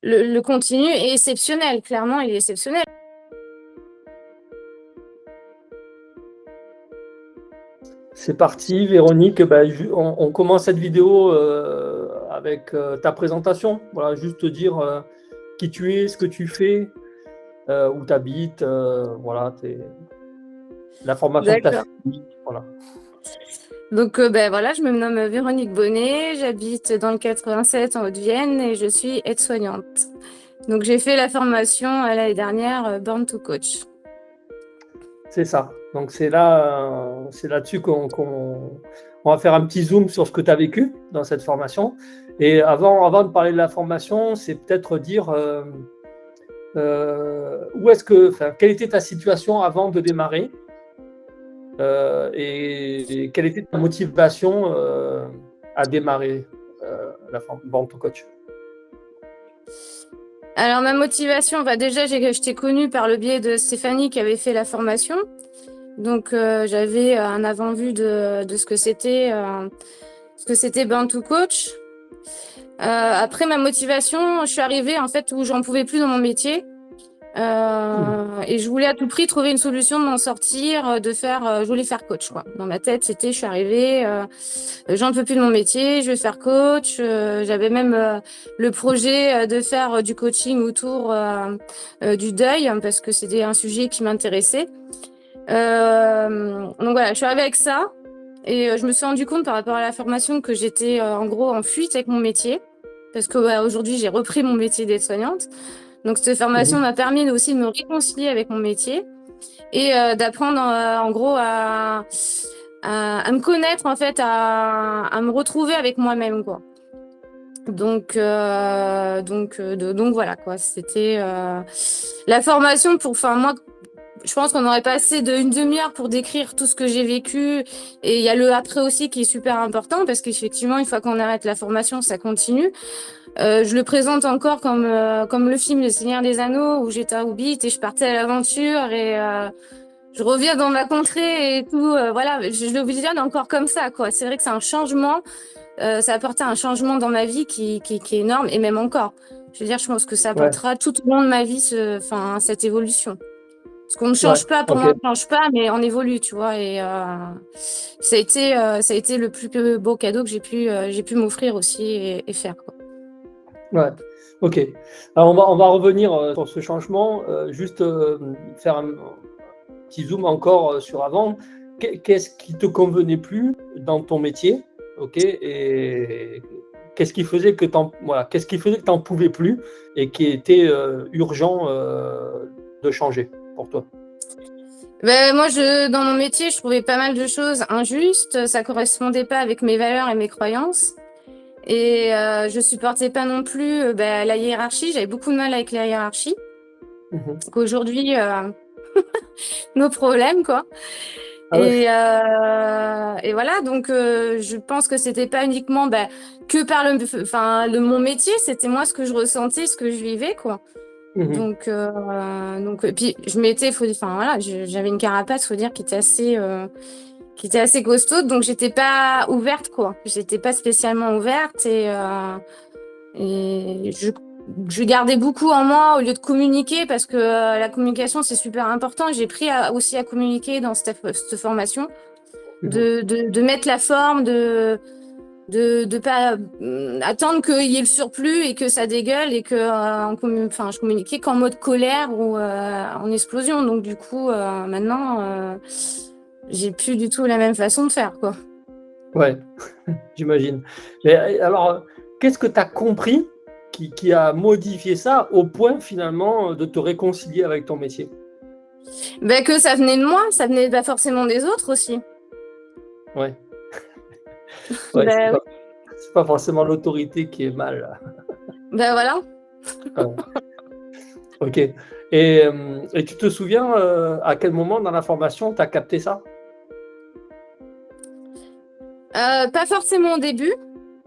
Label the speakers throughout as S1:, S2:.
S1: le contenu est exceptionnel. Clairement, il est exceptionnel.
S2: C'est parti, Véronique. Ben, on commence cette vidéo avec ta présentation. Voilà, juste te dire qui tu es, ce que tu fais, où tu habites, voilà, la formation que tu as
S1: D'accord.
S2: fait. Voilà.
S1: Donc, voilà, je me nomme Véronique Bonnet, j'habite dans le 87 en Haute-Vienne et je suis aide-soignante. Donc, j'ai fait la formation l'année dernière, Born to Coach.
S2: C'est ça. Donc, c'est là-dessus qu'on va faire un petit zoom sur ce que tu as vécu dans cette formation. Et avant de parler de la formation, c'est peut-être dire quelle était ta situation avant de démarrer et quelle était ta motivation à démarrer la Born to Coach.
S1: Alors, ma motivation, déjà, je t'ai connue par le biais de Stéphanie qui avait fait la formation. Donc, j'avais un avant-vu de ce que c'était Born to Coach. Après ma motivation, je suis arrivée en fait où j'en pouvais plus dans mon métier. Et je voulais à tout prix trouver une solution de m'en sortir, je voulais faire coach, quoi. Dans ma tête, je suis arrivée, j'en peux plus de mon métier, je vais faire coach. J'avais même le projet de faire du coaching autour du deuil, parce que c'était un sujet qui m'intéressait. Donc voilà, je suis arrivée avec ça. Et je me suis rendu compte par rapport à la formation que j'étais en gros en fuite avec mon métier. Parce que aujourd'hui, j'ai repris mon métier d'aide-soignante. Donc, cette formation m'a permis aussi de me réconcilier avec mon métier et d'apprendre en gros à me connaître, en fait, à me retrouver avec moi-même, quoi. Donc voilà, quoi. C'était la formation moi, je pense qu'on n'aurait pas assez d'une demi-heure pour décrire tout ce que j'ai vécu. Et il y a le après aussi qui est super important parce qu'effectivement, une fois qu'on arrête la formation, ça continue. Je le présente encore comme le film Le Seigneur des Anneaux où j'étais à Hobbit et je partais à l'aventure et je reviens dans ma contrée et tout. Voilà, je le visionne encore comme ça, quoi. C'est vrai que c'est un changement. Ça a apporté un changement dans ma vie qui est énorme et même encore. Je veux dire, je pense que ça apportera tout au long de ma vie cette évolution. Parce qu'on ne change pas, pour moi, on ne change pas, mais on évolue, tu vois. Et ça a été le plus beau cadeau que j'ai pu m'offrir aussi et faire, quoi.
S2: Ouais, ok. Alors on va revenir sur ce changement, juste faire un petit zoom encore sur avant. Qu'est-ce qui te convenait plus dans ton métier, ok, et qu'est-ce qui faisait que t'en pouvais plus et qui était urgent de changer pour toi?
S1: Moi, dans mon métier, je trouvais pas mal de choses injustes. Ça correspondait pas avec mes valeurs et mes croyances. Et je supportais pas non plus la hiérarchie. J'avais beaucoup de mal avec la hiérarchie. Donc aujourd'hui, nos problèmes, quoi.
S2: Ah ouais.
S1: Et voilà, donc je pense que c'était pas uniquement que par mon métier, c'était moi ce que je ressentais, ce que je vivais, quoi. Donc et puis je m'étais, voilà, j'avais une carapace, faut dire, qui était assez costaud, donc j'étais pas ouverte, quoi. J'étais pas spécialement ouverte et je gardais beaucoup en moi au lieu de communiquer parce que la communication c'est super important. J'ai appris aussi à communiquer dans cette formation, de mettre la forme, de pas attendre qu'il y ait le surplus et que ça dégueule et que je communiquais qu'en mode colère ou en explosion. Donc du coup maintenant j'ai plus du tout la même façon de faire, quoi.
S2: Ouais, j'imagine. Alors, qu'est-ce que tu as compris qui a modifié ça au point finalement de te réconcilier avec ton métier?
S1: Que ça venait de moi, ça venait pas forcément des autres aussi.
S2: Ouais.
S1: Oui.
S2: C'est pas forcément l'autorité qui est mal.
S1: Voilà.
S2: Ok. Et tu te souviens à quel moment dans la formation tu as capté ça?
S1: Pas forcément au début,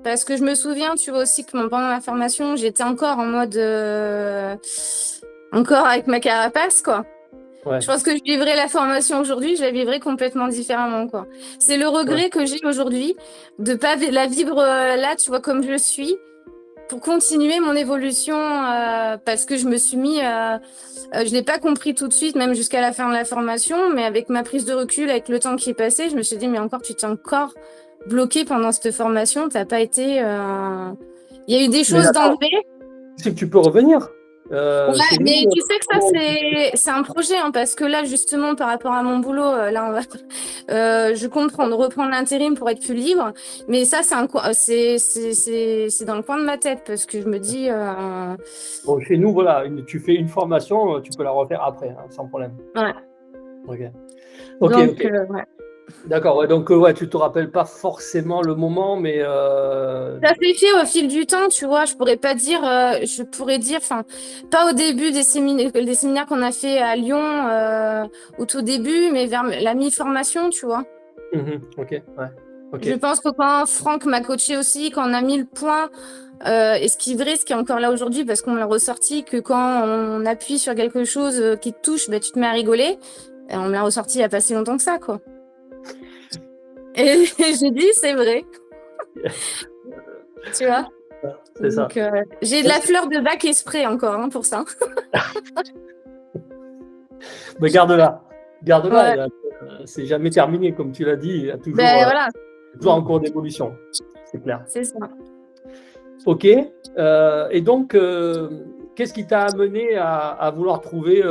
S1: parce que je me souviens, tu vois aussi que pendant la formation, j'étais encore en mode encore avec ma carapace, quoi.
S2: Ouais.
S1: Je pense que je vivrais la formation aujourd'hui, je la vivrais complètement différemment, quoi. C'est le regret que j'ai aujourd'hui de pas la vivre là, tu vois, comme je suis, pour continuer mon évolution, parce que je me suis mis, je l'ai pas compris tout de suite, même jusqu'à la fin de la formation, mais avec ma prise de recul, avec le temps qui est passé, je me suis dit, mais encore, tu t'es encore bloqué pendant cette formation, t'as pas été, il y a eu des
S2: Mais
S1: choses
S2: attends,
S1: d'enlevées.
S2: tu sais que tu peux revenir
S1: Ouais,
S2: chez
S1: mais
S2: nous.
S1: tu sais que ça, c'est un projet, hein, parce que là, justement, par rapport à mon boulot, là, je comprends de reprendre l'intérim pour être plus libre, mais ça, c'est dans le coin de ma tête, parce que je me dis,
S2: Bon, chez nous, voilà, tu fais une formation, tu peux la refaire après, hein, sans problème.
S1: ouais.
S2: Ok, ok,
S1: Donc,
S2: ok.
S1: ouais.
S2: D'accord, ouais, donc ouais, tu te rappelles pas forcément le moment, mais
S1: Ça s'est fait au fil du temps, tu vois. Je pourrais pas dire, je pourrais dire, enfin, pas au début des séminaires qu'on a fait à Lyon, au tout début, mais vers la mi-formation, tu vois.
S2: ok, ouais,
S1: Je
S2: ok.
S1: pense que quand Franck m'a coaché aussi, quand on a mis le point, et ce qui est vrai, ce qui est encore là aujourd'hui, parce qu'on l'a ressorti, que quand on appuie sur quelque chose qui te touche, bah, tu te mets à rigoler. Et on me l'a ressorti il y a pas si longtemps que ça, quoi. Et j'ai dit, c'est vrai, tu vois.
S2: C'est ça.
S1: Donc, j'ai de la fleur de bac esprit encore, hein, pour ça.
S2: Mais garde-la, garde-la,
S1: Ouais,
S2: c'est jamais terminé, comme tu l'as dit, il y a
S1: ben voilà,
S2: toujours en cours d'évolution, c'est clair.
S1: c'est ça.
S2: Ok, et donc, qu'est-ce qui t'a amené à vouloir trouver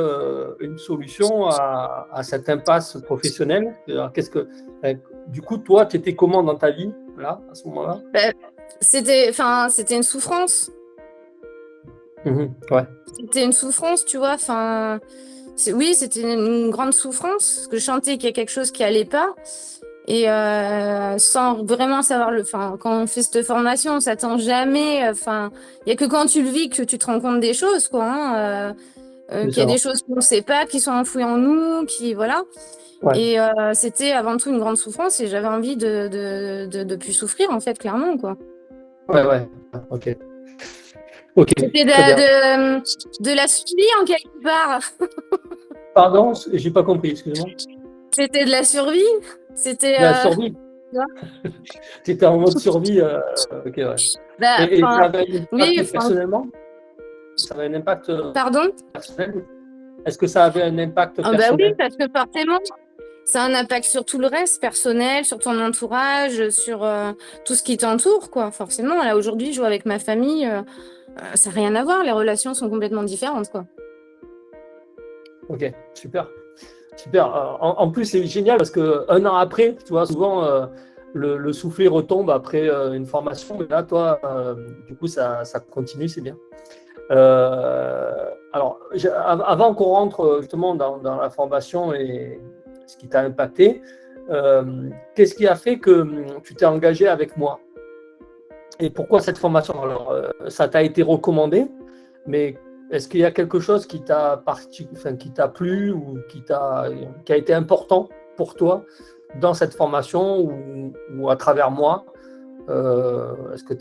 S2: une solution à cette impasse professionnelle? Alors, du coup, toi, tu étais comment dans ta vie, là, à ce moment-là?
S1: Ben, c'était une souffrance.
S2: Ouais,
S1: C'était une souffrance, tu vois. Enfin, oui, c'était une grande souffrance. Parce que je sentais qu'il y a quelque chose qui allait pas. Et sans vraiment savoir enfin, quand on fait cette formation, on s'attend jamais. Enfin, il y a que quand tu le vis que tu te rends compte des choses, quoi. Hein,
S2: bien
S1: qu'il y a
S2: sûr.
S1: des choses qu'on ne sait pas, qui sont enfouies en nous, qui voilà.
S2: Ouais,
S1: Et c'était avant tout une grande souffrance et j'avais envie de plus souffrir, en fait, clairement, quoi.
S2: ouais, ouais, ok. Ok,
S1: C'était
S2: très bien.
S1: de la survie en quelque part.
S2: Pardon, j'ai pas compris, excuse-moi.
S1: C'était de la survie. C'était,
S2: La survie,
S1: tu vois.
S2: tu étais en mode survie, ok, ouais.
S1: Bah,
S2: Et ça
S1: enfin,
S2: avait un
S1: oui,
S2: impact
S1: enfin,
S2: personnellement? Ça avait un impact
S1: pardon.
S2: personnel? Est-ce que ça avait un impact
S1: Ah bah oui,
S2: personnel?
S1: parce que forcément, ça a un impact sur tout le reste, personnel, sur ton entourage, sur tout ce qui t'entoure, quoi. Forcément, là aujourd'hui, je joue avec ma famille, ça n'a rien à voir. Les relations sont complètement différentes, quoi.
S2: Ok, super. Super. En plus, c'est génial parce que un an après, tu vois, souvent le soufflet retombe après une formation, mais là, toi, du coup, ça continue, c'est bien. Alors, avant qu'on rentre justement dans la formation et ce qui t'a impacté, qu'est-ce qui a fait que tu t'es engagé avec moi? Et pourquoi cette formation? Alors, ça t'a été recommandé, mais est-ce qu'il y a quelque chose qui t'a plu ou qui a été important pour toi dans cette formation ou à travers moi? Est-ce que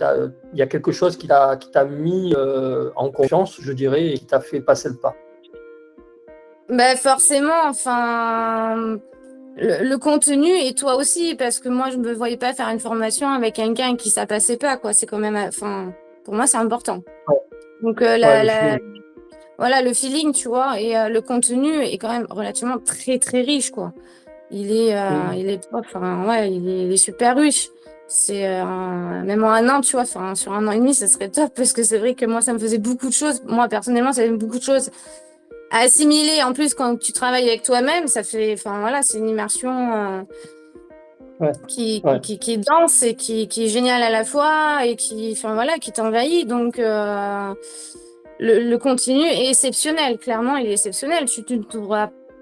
S2: il y a quelque chose qui t'a mis en confiance, je dirais, et qui t'a fait passer le pas?
S1: Bah forcément, enfin, le contenu et toi aussi, parce que moi, je me voyais pas faire une formation avec quelqu'un qui ça passait pas, quoi. C'est quand même, enfin, pour moi, c'est important.
S2: Ouais,
S1: Donc,
S2: ouais, le feeling.
S1: voilà, le feeling, tu vois, et le contenu est quand même relativement très, très riche, quoi.
S2: Mhm.
S1: Enfin, ouais, il est super riche. C'est même en un an, tu vois, enfin, sur un an et demi, ça serait top parce que c'est vrai que moi, ça me faisait beaucoup de choses. Moi, personnellement, ça faisait beaucoup de choses à assimiler. En plus, quand tu travailles avec toi-même, ça fait, enfin, voilà, c'est une immersion
S2: Ouais, ouais,
S1: qui est dense et qui est géniale à la fois et enfin, voilà, qui t'envahit. Donc, le contenu est exceptionnel. Clairement, il est exceptionnel.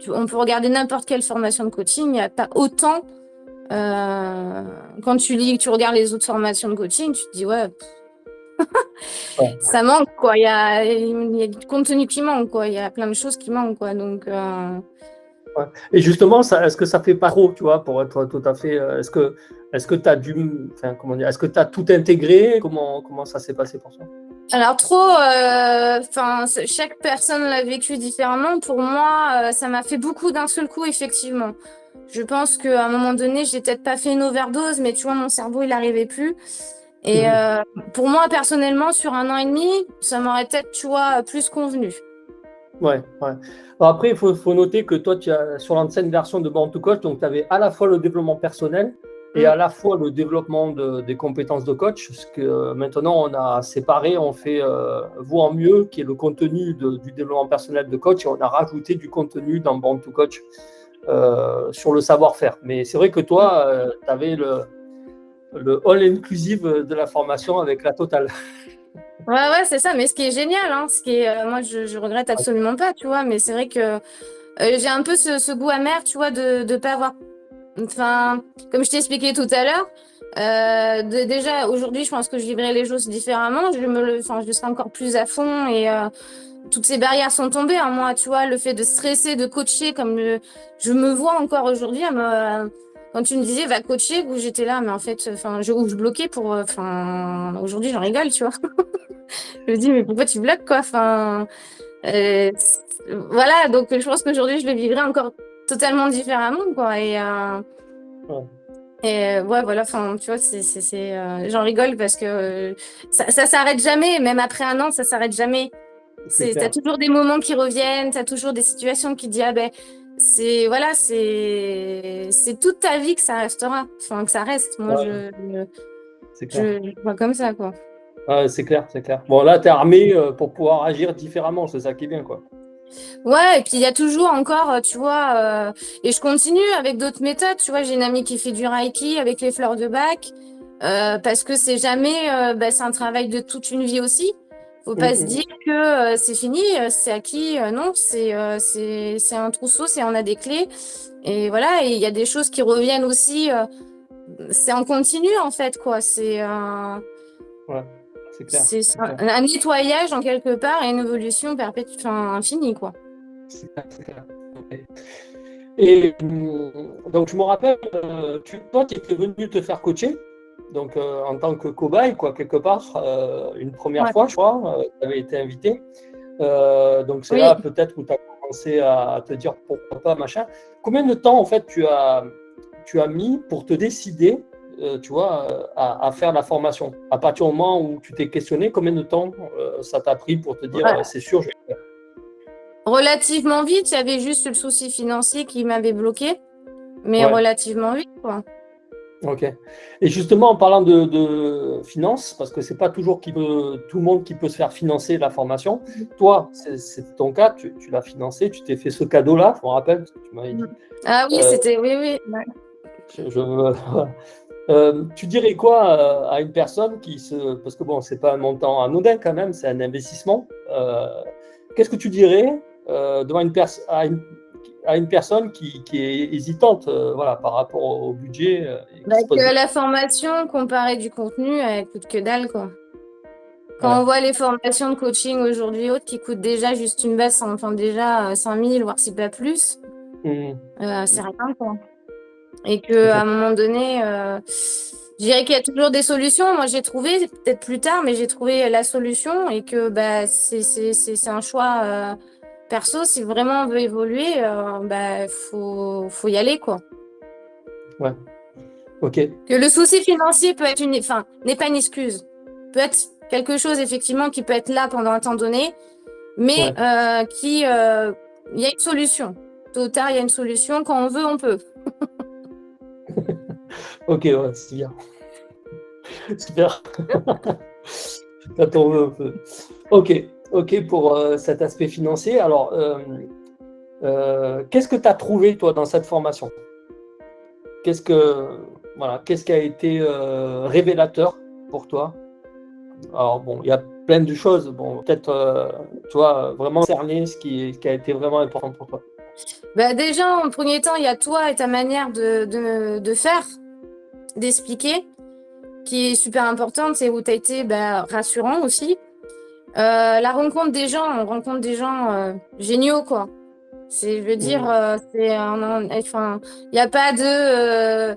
S1: On peut regarder n'importe quelle formation de coaching, il n'y a pas autant. Quand tu regardes les autres formations de coaching, tu te dis, ouais,
S2: ouais.
S1: ça manque, quoi. Il y a du contenu qui manque, quoi. Il y a plein de choses qui manquent, quoi. Donc,
S2: Ouais. Et justement, est-ce que ça fait pas trop, tu vois, pour être tout à fait. Est-ce que tu as enfin, comment dire, est-ce que tu as tout intégré? Comment ça s'est passé pour toi?
S1: alors trop, enfin, chaque personne l'a vécu différemment. Pour moi, ça m'a fait beaucoup d'un seul coup, effectivement. Je pense qu'à un moment donné, j'ai peut-être pas fait une overdose, mais tu vois, mon cerveau, il n'arrivait plus. Et pour moi, personnellement, sur 1 an et demi, ça m'aurait peut-être, tu vois, plus convenu.
S2: Ouais, ouais. Alors après, faut noter que toi, tu as sur l'ancienne version de Born to Coach, donc tu avais à la fois le développement personnel et
S1: Mm.
S2: à la fois le développement des compétences de coach. Parce que maintenant, on a séparé, on fait vous en mieux, qui est le contenu du développement personnel de coach, et on a rajouté du contenu dans Born to Coach sur le savoir-faire. Mais c'est vrai que toi, tu avais le all-inclusive de la formation avec la totale.
S1: Ouais, c'est ça. Mais ce qui est génial, hein, moi, je regrette absolument pas, tu vois. Mais c'est vrai que j'ai un peu ce goût amer, tu vois, de pas avoir. Enfin, comme je t'ai expliqué tout à l'heure, déjà aujourd'hui, je pense que je vivrai les choses différemment. Enfin, je serai encore plus à fond et toutes ces barrières sont tombées en moi, tu vois. Le fait de stresser, de coacher, je me vois encore aujourd'hui quand tu me disais va coacher, où j'étais là, mais en fait, enfin, où je bloquais pour, enfin, aujourd'hui, j'en rigole, tu vois. Je me dis, mais pourquoi tu bloques, quoi? Enfin, voilà, donc je pense qu'aujourd'hui, je le vivrai encore totalement différemment, quoi.
S2: Ouais,
S1: Ouais, voilà, enfin, tu vois, j'en rigole parce que ça s'arrête jamais, même après 1 an, ça s'arrête jamais.
S2: c'est
S1: T'as
S2: clair.
S1: toujours des moments qui reviennent, t'as toujours des situations qui disent, ah ben, voilà, c'est toute ta vie que ça restera, enfin, que ça reste. Moi,
S2: Ouais, c'est clair.
S1: je vois comme ça, quoi.
S2: Ouais, c'est clair, c'est clair. Bon, là, tu es armé pour pouvoir agir différemment, c'est ça qui est bien, quoi.
S1: Ouais, et puis il y a toujours encore, tu vois, et je continue avec d'autres méthodes, tu vois, j'ai une amie qui fait du Reiki avec les fleurs de bac, parce que c'est jamais, c'est un travail de toute une vie aussi. Faut pas se dire que c'est fini, c'est acquis, non, c'est un trousseau, on a des clés, et voilà, et il y a des choses qui reviennent aussi, c'est en continu en fait, quoi,
S2: Ouais, c'est clair,
S1: c'est
S2: c'est clair.
S1: un nettoyage en quelque part et une évolution perpétue, enfin infinie, quoi.
S2: C'est clair, c'est clair. Ok. Et donc, je me rappelle, toi, tu étais venu te faire coacher, donc en tant que cobaye, quoi, quelque part, une première
S1: Ouais.
S2: fois, je crois, tu avais été invité. Donc, c'est
S1: Oui.
S2: là peut-être où tu as commencé à te dire pourquoi pas, machin. Combien de temps, en fait, tu as mis pour te décider, tu vois, à faire la formation? À partir du moment où tu t'es questionné, combien de temps ça t'a pris pour te dire,
S1: Ouais.
S2: c'est sûr, je vais le faire?
S1: Relativement vite, il y avait juste le souci financier qui m'avait bloqué, mais
S2: Ouais,
S1: relativement vite, quoi.
S2: ok. Et justement, en parlant de finances, parce que c'est pas toujours tout le monde qui peut se faire financer la formation, toi, c'est ton cas, tu l'as financé, tu t'es fait ce cadeau-là, je me rappelle, parce que tu m'avais dit.
S1: Ah oui,
S2: Euh,
S1: oui. Ouais.
S2: voilà. Tu dirais quoi à une personne parce que bon, c'est pas un montant anodin quand même, c'est un investissement. Qu'est-ce que tu dirais devant à une personne qui est hésitante, voilà, par rapport au budget et qui se pose des
S1: Que la formation, comparée du contenu, elle coûte que dalle, quoi.
S2: Ouais.
S1: Quand on voit les formations de coaching aujourd'hui autres qui coûtent déjà juste une base, enfin déjà 5 000, voire si pas plus,
S2: Mmh.
S1: c'est rien, quoi. Et
S2: Tout à
S1: qu'à
S2: fait.
S1: un moment donné, je dirais qu'il y a toujours des solutions. Moi, j'ai trouvé, peut-être plus tard, mais j'ai trouvé la solution et que bah, c'est un choix perso. Si vraiment on veut évoluer, faut y aller, quoi.
S2: Ouais. Ok.
S1: Que le souci financier peut être enfin, n'est pas une excuse. Peut être quelque chose, effectivement, qui peut être là pendant un temps donné, mais
S2: Ouais.
S1: il y a une solution. Tôt ou tard, il y a une solution. Quand on veut, on peut.
S2: Ok. Ouais. C'est bien. Super. Quand on veut, on peut. Ok. Ok pour cet aspect financier. Alors, qu'est-ce que tu as trouvé toi dans cette formation? Qu'est-ce que voilà, qu'est-ce qui a été révélateur pour toi? Alors bon, il y a plein de choses. Bon, peut-être tu vois vraiment cerner ce qui a été vraiment important pour toi.
S1: Bah déjà, en premier temps, il y a toi et ta manière de faire, d'expliquer, qui est super importante. C'est où tu as été rassurant aussi. La rencontre des gens, on rencontre des gens géniaux, quoi. Je veux dire,
S2: Mmh.
S1: enfin, il n'y a pas de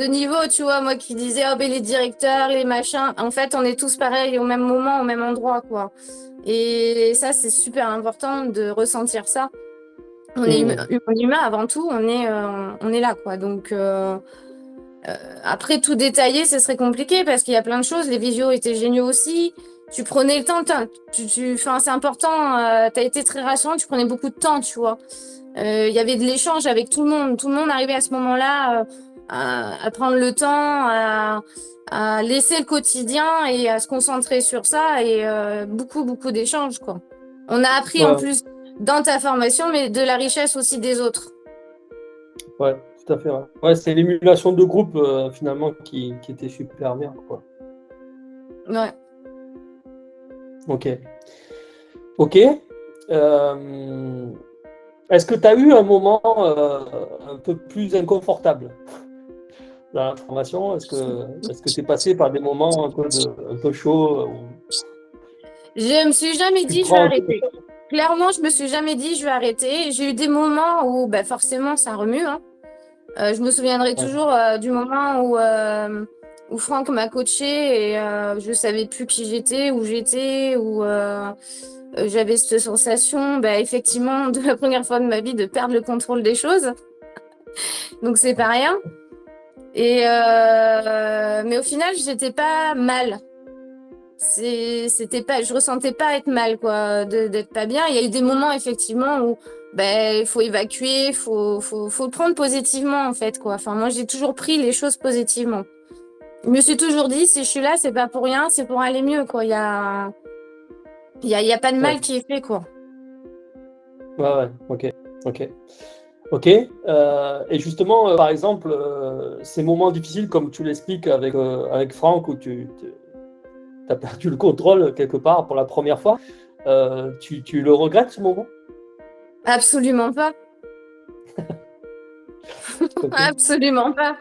S1: niveau, tu vois, moi qui disais, oh, ben, les directeurs, les machins. En fait, on est tous pareils au même moment, au même endroit, quoi. Et ça, c'est super important de ressentir ça. On est
S2: Mmh.
S1: humain avant tout, on est là, quoi. Donc, Après, tout détailler, ce serait compliqué parce qu'il y a plein de choses. Les visios étaient géniaux aussi. Tu prenais le temps, enfin, c'est important. Tu as été très rassurant, tu prenais beaucoup de temps, tu vois. Il y avait de l'échange avec tout le monde. Tout le monde arrivait à ce moment-là à prendre le temps, à laisser le quotidien et à se concentrer sur ça. Et beaucoup, beaucoup d'échanges, quoi. On a appris en
S2: Ouais,
S1: plus dans ta formation, mais de la richesse aussi des autres.
S2: ouais, tout à fait. Ouais, ouais, c'est l'émulation de groupe finalement qui était super bien, quoi.
S1: Ouais.
S2: Ok. Ok. Est-ce que tu as eu un moment un peu plus inconfortable dans la formation? Est-ce que tu es passé par des moments un peu chauds où
S1: Je me suis jamais
S2: tu te
S1: dit je vais
S2: prends un peu de
S1: arrêter. Clairement, je me suis jamais dit je vais arrêter. J'ai eu des moments où bah, forcément ça remue, hein. Je me souviendrai
S2: ouais.
S1: toujours du moment où Franck m'a coaché et je savais plus qui j'étais, où j'étais, où j'avais cette sensation, bah, effectivement, de la première fois de ma vie de perdre le contrôle des choses. Donc c'est pas rien. Et mais au final, j'étais pas mal. C'était pas, je ressentais pas être mal, quoi, d'être pas bien. Il y a eu des moments, effectivement, où ben, il faut évacuer, faut le prendre positivement, en fait, quoi. Enfin, moi, j'ai toujours pris les choses positivement. Je me suis toujours dit, si je suis là, c'est pas pour rien, c'est pour aller mieux, quoi. Il y a pas de
S2: Ouais.
S1: mal qui est fait, quoi.
S2: Ouais, ouais, ok. Ok. Ok. Et justement, par exemple, ces moments difficiles, comme tu l'expliques avec Franck, où tu as perdu le contrôle quelque part pour la première fois, tu le regrettes ce moment?
S1: Absolument pas.
S2: Ok.
S1: Absolument pas.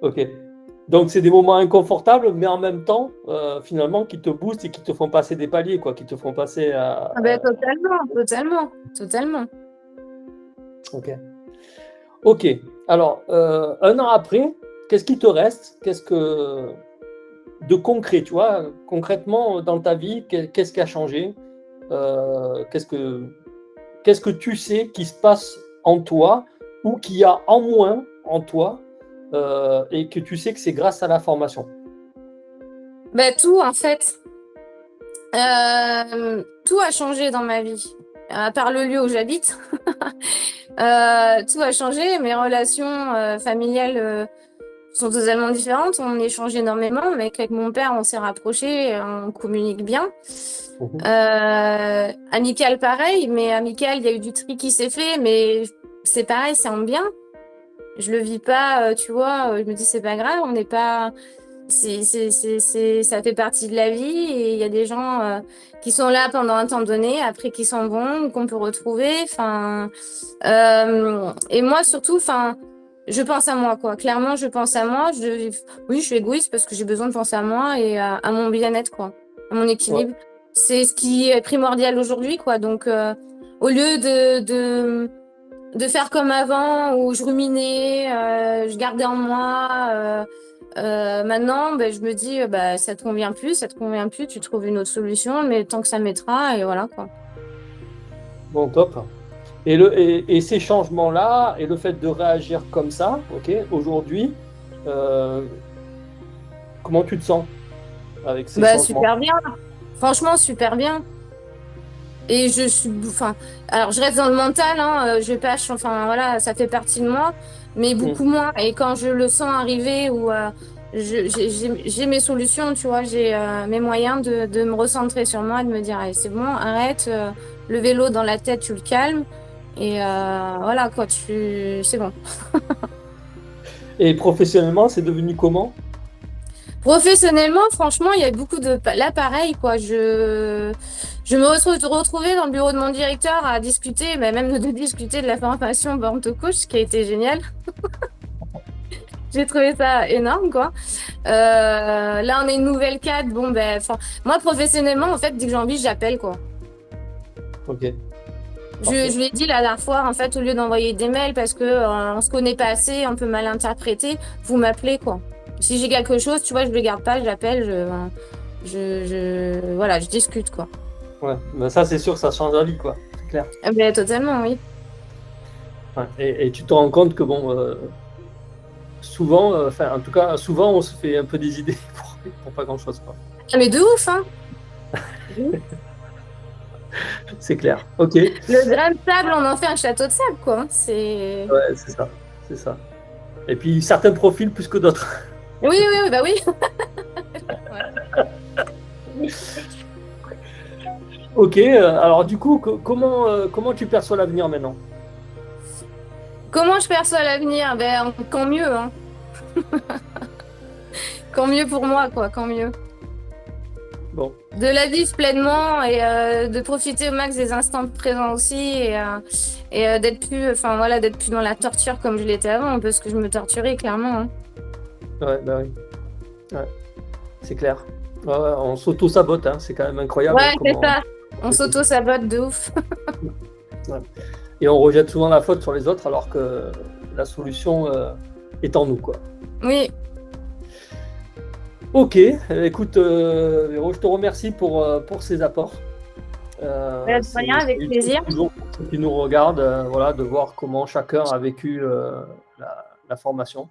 S2: Ok. Donc, c'est des moments inconfortables, mais en même temps, finalement, qui te boostent et qui te font passer des paliers, quoi, qui te font passer à.
S1: Ah ben, totalement, totalement, totalement.
S2: Ok. Ok. Alors, un an après, qu'est-ce qui te reste? Qu'est-ce que de concret, tu vois, concrètement dans ta vie, qu'est-ce qui a changé? Qu'est-ce que tu sais qui se passe en toi ou qu'il y a en moins en toi et que tu sais que c'est grâce à la formation?
S1: Ben, tout, en fait. Tout a changé dans ma vie, à part le lieu où j'habite. Tout a changé. Mes relations familiales sont totalement différentes. On échange énormément, mais avec mon père, on s'est rapprochés, on communique bien.
S2: Mhm.
S1: Amical, pareil, mais amical, il y a eu du tri qui s'est fait, mais c'est pareil, c'est en bien. Je le vis pas, tu vois, je me dis c'est pas grave, on n'est pas. Ça fait partie de la vie et il y a des gens qui sont là pendant un temps donné, après qui s'en vont, ou qu'on peut retrouver. Enfin, et moi surtout, enfin, je pense à moi, quoi. Clairement, je pense à moi. Oui, je suis égoïste parce que j'ai besoin de penser à moi et à mon bien-être, quoi, à mon
S2: Ouais.
S1: équilibre. C'est ce qui est primordial aujourd'hui, quoi. Donc, au lieu de faire comme avant où je ruminais, je gardais en moi. Maintenant, ben, je me dis, bah, ça te convient plus, tu trouves une autre solution, mais tant que ça mettra, et voilà, quoi.
S2: Bon, top. Et ces changements-là, et le fait de réagir comme ça, ok, aujourd'hui, euh, comment tu te sens avec ces
S1: Bah,
S2: changements?
S1: super bien. Franchement, super bien. Et enfin, alors je reste dans le mental, hein, je vais pas, enfin, voilà, ça fait partie de moi, mais
S2: Mm.
S1: beaucoup moins. Et quand je le sens arriver ou j'ai mes solutions, tu vois, j'ai mes moyens de me recentrer sur moi, de me dire, allez, c'est bon, arrête, le vélo dans la tête, tu le calmes. Et voilà, quoi, c'est bon.
S2: Et professionnellement, c'est devenu comment?
S1: Professionnellement, franchement, il y a beaucoup de. Là, pareil, quoi. Je me retrouvais dans le bureau de mon directeur à discuter, mais même de discuter de la formation Born to Coach, ce qui a été génial. J'ai trouvé ça énorme, quoi. Là, on est une nouvelle cadre. Bon, ben, enfin, moi, professionnellement, en fait, dès que j'ai envie, j'appelle, quoi.
S2: Ok,
S1: Je
S2: parfait.
S1: lui ai dit la dernière fois, en fait, au lieu d'envoyer des mails parce que on se connaît pas assez, on peut mal interpréter, vous m'appelez, quoi. Si j'ai quelque chose, tu vois, je le garde pas, j'appelle, voilà, je discute, quoi.
S2: Ouais, ben ça c'est sûr, ça change la vie, quoi, c'est clair.
S1: Ah ben, totalement, oui.
S2: Ouais. Et tu te rends compte que bon, souvent, en tout cas, souvent, on se fait un peu des idées pour pas grand-chose, quoi.
S1: Ah, mais de ouf, hein.
S2: C'est clair. Ok.
S1: Le grain de sable, on en fait un château de sable, quoi. C'est...
S2: Ouais, c'est ça. C'est ça. Et puis, certains profils plus que d'autres.
S1: Oui, oui, oui, bah oui.
S2: Ok. Alors, du coup, comment tu perçois l'avenir maintenant?
S1: Comment je perçois l'avenir? Ben, quand mieux, hein. Quand mieux pour moi, quoi, quand mieux.
S2: Bon.
S1: De la vivre pleinement et de profiter au max des instants présents aussi et d'être plus, enfin voilà, d'être plus dans la torture comme je l'étais avant, parce que je me torturais clairement, hein.
S2: Ouais, bah oui. Ouais, c'est clair. Ouais, ouais, on s'auto-sabote, hein. C'est quand même incroyable.
S1: Ouais, c'est
S2: comment...
S1: ça. On s'auto-sabote de ouf.
S2: Ouais. Et on rejette souvent la faute sur les autres alors que la solution est en nous, quoi.
S1: Oui,
S2: Ok, écoute, Véro, je te remercie pour ces apports.
S1: de rien, avec
S2: Utile
S1: plaisir.
S2: toujours pour ceux qui nous regardent, voilà, de voir comment chacun a vécu la formation.